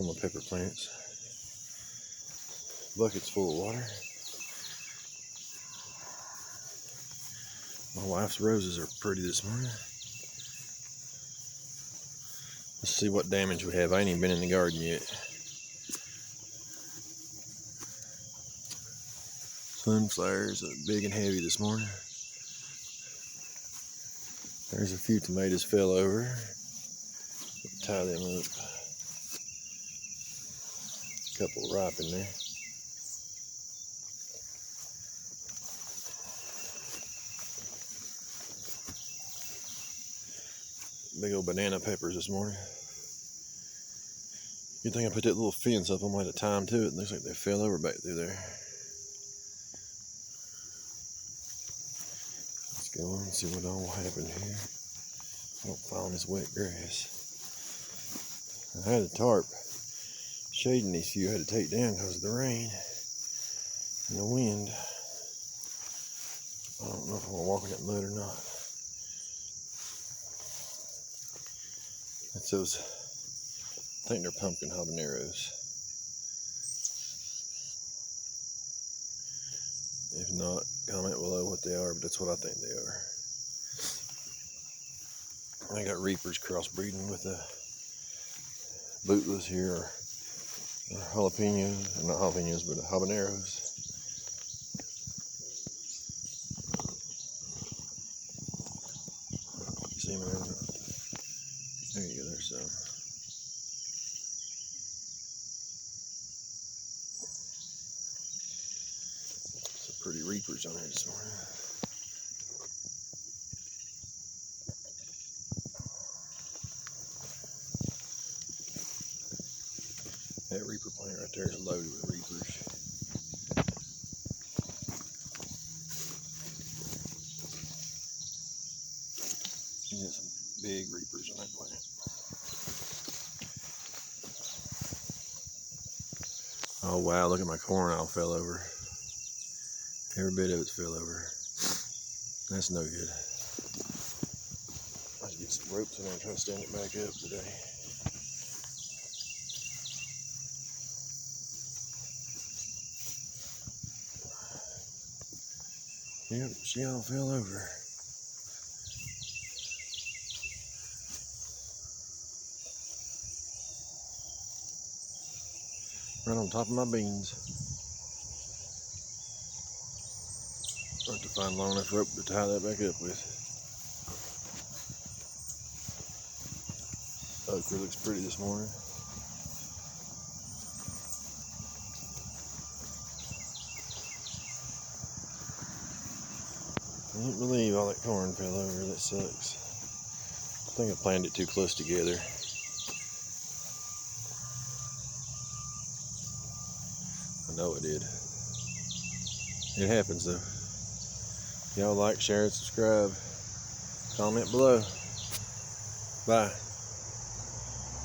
On my pepper plants. Buckets full of water. My wife's roses are pretty this morning. Let's see what damage we have. I ain't even been in the garden yet. Sunflowers are big and heavy this morning. There's a few tomatoes fell over. Tie them up. A couple ripe in there. Big old banana peppers this morning. Good thing I put that little fence up. I might have time to it. It looks like they fell over back through there. Let's go on and see what all happened here. I don't fall in this wet grass. I had a tarp shading these few. I had to take down because of the rain and the wind. I don't know if I'm going to walk in that mud or not. That's those, I think they're pumpkin habaneros. If not, comment below what they are, but that's what I think they are. I got reapers crossbreeding with the bootless here, or jalapenos, not jalapenos, but habaneros. You see them there? There you go, there's some. Some pretty reapers on here this morning. That reaper plant right there is loaded with reapers. You got some big reapers on that plant. Oh wow, look at my corn all fell over. Every bit of it fell over. That's no good. I have to get some ropes in there and try to stand it back up today. Yep, she all fell over. Right on top of my beans. I have to find long enough rope to tie that back up with. Okra looks pretty this morning. I can't believe all that corn fell over. That sucks. I think I planted it too close together. I know it did. It happens though. Y'all like, share, and subscribe. Comment below. Bye.